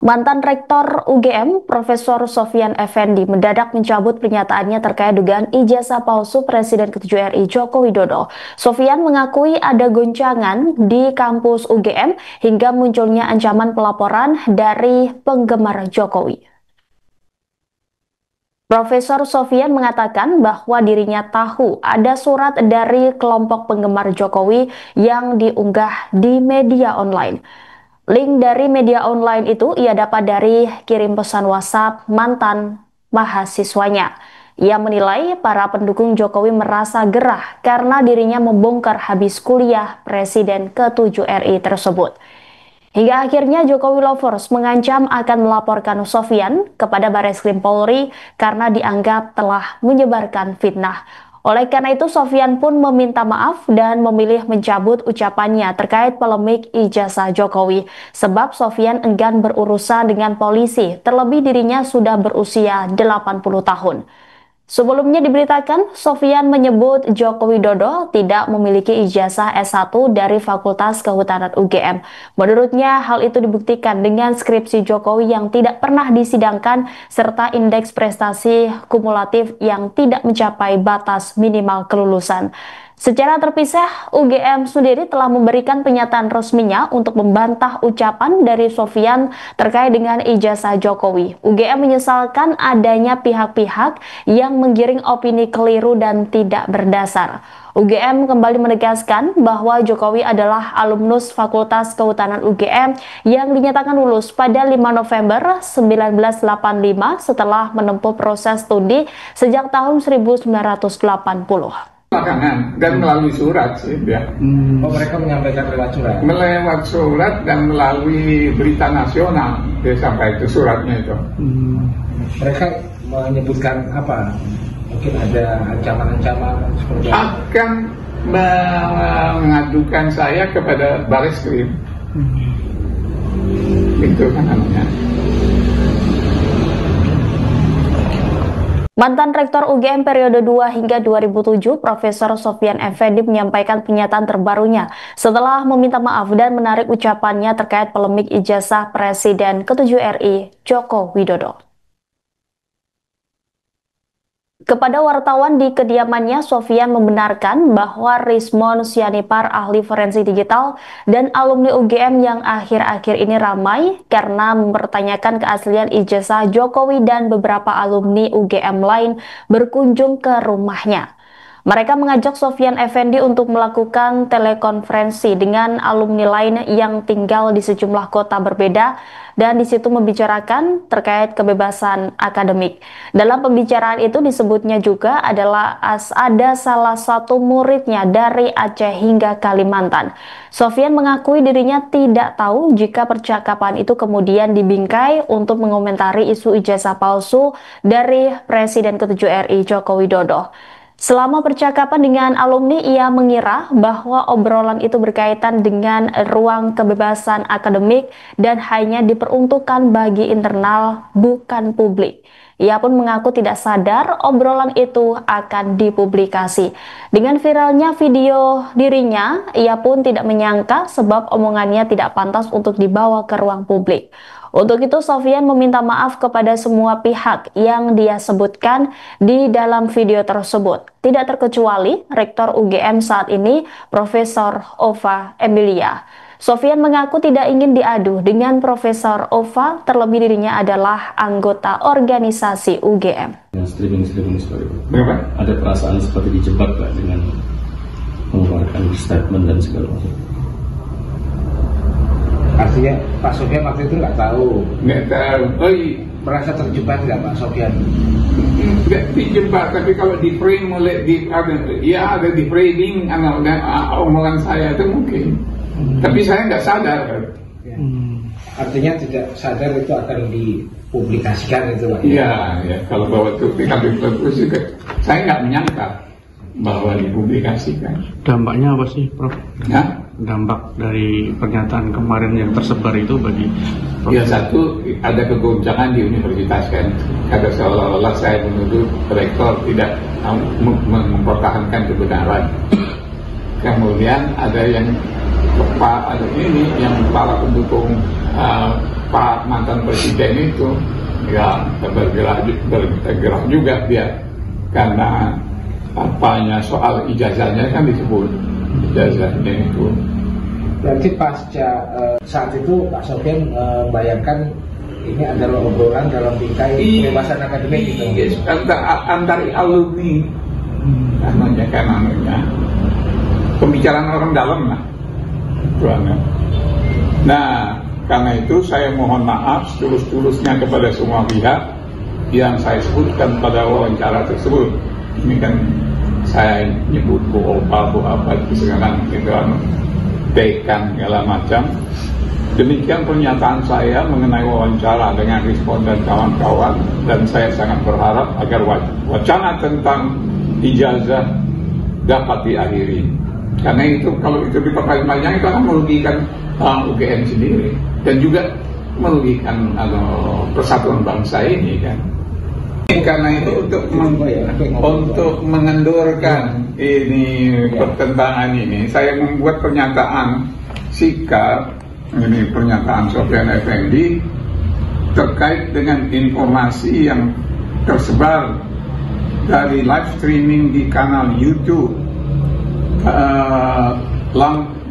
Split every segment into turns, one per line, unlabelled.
Mantan Rektor UGM, Profesor Sofyan Effendi mendadak mencabut pernyataannya terkait dugaan ijazah palsu Presiden ke-7 RI Joko Widodo. Sofyan mengakui ada goncangan di kampus UGM hingga munculnya ancaman pelaporan dari penggemar Jokowi. Profesor Sofyan mengatakan bahwa dirinya tahu ada surat dari kelompok penggemar Jokowi yang diunggah di media online. Link dari media online itu ia dapat dari kirim pesan WhatsApp mantan mahasiswanya. Ia menilai para pendukung Jokowi merasa gerah karena dirinya membongkar habis kuliah Presiden ke-7 RI tersebut. Hingga akhirnya Jokowi Lovers mengancam akan melaporkan Sofyan kepada Bareskrim Polri karena dianggap telah menyebarkan fitnah. Oleh karena itu, Sofyan pun meminta maaf dan memilih mencabut ucapannya terkait polemik ijazah Jokowi. Sebab Sofyan enggan berurusan dengan polisi, terlebih dirinya sudah berusia 80 tahun. Sebelumnya diberitakan, Sofyan menyebut Joko Widodo tidak memiliki ijazah S1 dari Fakultas Kehutanan UGM. Menurutnya, hal itu dibuktikan dengan skripsi Jokowi yang tidak pernah disidangkan serta indeks prestasi kumulatif yang tidak mencapai batas minimal kelulusan. Secara terpisah, UGM sendiri telah memberikan pernyataan resminya untuk membantah ucapan dari Sofyan terkait dengan ijazah Jokowi. UGM menyesalkan adanya pihak-pihak yang menggiring opini keliru dan tidak berdasar. UGM kembali menegaskan bahwa Jokowi adalah alumnus Fakultas Kehutanan UGM yang dinyatakan lulus pada 5 November 1985 setelah menempuh proses studi sejak tahun 1980.
Belakangan dan melalui surat sih ya.
Mereka menyampaikan lewat surat.
Melewat surat dan melalui berita nasional dia sampai itu suratnya itu.
Mereka menyebutkan apa? Mungkin ada ancaman-ancaman seperti
akan mengadukan saya kepada Bareskrim. Itu kan namanya.
Mantan Rektor UGM periode 2 hingga 2007, Profesor Sofyan Effendi menyampaikan pernyataan terbarunya setelah meminta maaf dan menarik ucapannya terkait polemik ijazah Presiden ke-7 RI Joko Widodo. Kepada wartawan di kediamannya, Sofyan membenarkan bahwa Rismon Sianipar, ahli forensik digital dan alumni UGM yang akhir-akhir ini ramai karena mempertanyakan keaslian ijazah Jokowi dan beberapa alumni UGM lain berkunjung ke rumahnya. Mereka mengajak Sofyan Effendi untuk melakukan telekonferensi dengan alumni lain yang tinggal di sejumlah kota berbeda dan di situ membicarakan terkait kebebasan akademik. Dalam pembicaraan itu disebutnya juga adalah ada salah satu muridnya dari Aceh hingga Kalimantan. Sofyan mengakui dirinya tidak tahu jika percakapan itu kemudian dibingkai untuk mengomentari isu ijazah palsu dari Presiden ke-7 RI Joko Widodo. Selama percakapan dengan alumni, ia mengira bahwa obrolan itu berkaitan dengan ruang kebebasan akademik dan hanya diperuntukkan bagi internal, bukan publik. Ia pun mengaku tidak sadar obrolan itu akan dipublikasi. Dengan viralnya video dirinya, ia pun tidak menyangka sebab omongannya tidak pantas untuk dibawa ke ruang publik. Untuk itu, Sofyan meminta maaf kepada semua pihak yang dia sebutkan di dalam video tersebut. Tidak terkecuali Rektor UGM saat ini, Profesor Ova Emilia. Sofyan mengaku tidak ingin diadu dengan Profesor Ova, terlebih dirinya adalah anggota organisasi UGM.
Streaming story.
Berapa?
Ada perasaan seperti dijebak Pak dengan mengeluarkan statement dan segala macam.
Artinya Pak Sofyan waktu itu nggak tahu.
Nggak tahu.
Merasa terjebak nggak Pak Sofyan?
Nggak dijebak, tapi kalau di frame oleh ada di framing omongan saya itu mungkin. Tapi saya nggak sadar.
Artinya tidak sadar itu akan dipublikasikan itu Pak?
Iya, ya. Kalau bawa itu PKB terus juga, saya nggak menyangka bahwa dipublikasikan.
Dampaknya apa sih, Prof?
Ya?
Dampak dari pernyataan kemarin yang tersebar itu bagi
Ya, satu, ada kegoncangan di universitas kan. Kata seolah-olah saya menuduh rektor tidak mempertahankan kebenaran. Kemudian ada yang para pendukung Pak mantan presiden itu ya bergerak juga dia, karena apanya soal ijazahnya kan disebut ijazahnya itu.
Berarti pasca saat itu Pak Sofyan bayangkan ini adalah obrolan dalam bingkai kebebasan akademik gitu.
Yes, antar alumni namanya pembicaraan orang dalam lah. Nah, karena itu saya mohon maaf setulus-tulusnya kepada semua pihak yang saya sebutkan pada wawancara tersebut. Ini kan saya nyebut Bu apa itu sekarang dekan segala macam. Demikian pernyataan saya mengenai wawancara dengan responden kawan-kawan, dan saya sangat berharap agar wacana tentang ijazah dapat diakhiri. Karena itu kalau itu diperpanjang itu akan merugikan UGM sendiri dan juga merugikan persatuan bangsa ini kan. Karena itu untuk mengendorkan ini pertentangan ini, saya membuat pernyataan sikap, ini pernyataan Sofyan Effendi terkait dengan informasi yang tersebar dari live streaming di kanal YouTube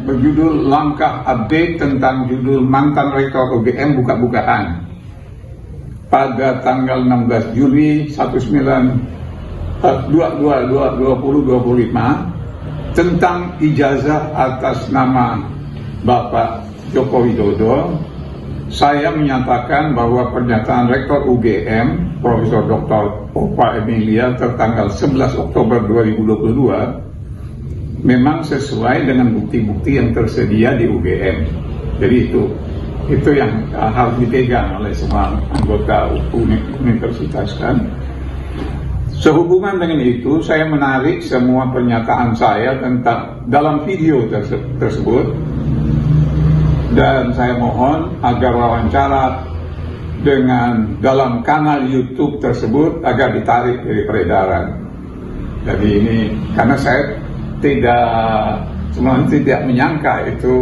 berjudul Langkah Update tentang judul Mantan Rektor UGM buka-bukaan pada tanggal 16 Juli 2025 tentang ijazah atas nama Bapak Joko Widodo. Saya menyatakan bahwa pernyataan Rektor UGM Profesor Dr. Opa Emilia tertanggal 11 Oktober 2022 memang sesuai dengan bukti-bukti yang tersedia di UGM. Jadi itu yang harus dipegang oleh semua anggota universitas kan. Sehubungan dengan itu, saya menarik semua pernyataan saya tentang dalam video tersebut, dan saya mohon agar wawancara dengan dalam kanal YouTube tersebut agar ditarik dari peredaran. Jadi ini karena saya tidak menyangka itu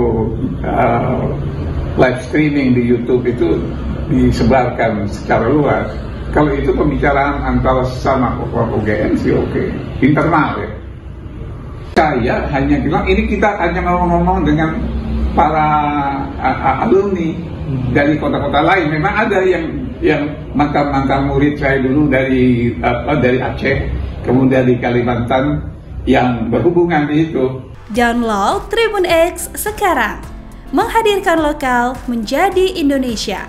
live streaming di YouTube itu disebarkan secara luas. Kalau itu pembicaraan antara sesama UGM sih oke, internal ya. Saya hanya bilang ini kita hanya ngomong-ngomong dengan para alumni dari kota-kota lain. Memang ada yang mantan murid saya dulu dari Aceh, kemudian di Kalimantan yang berhubungan di itu.
Download Tribun X sekarang, menghadirkan lokal menjadi Indonesia.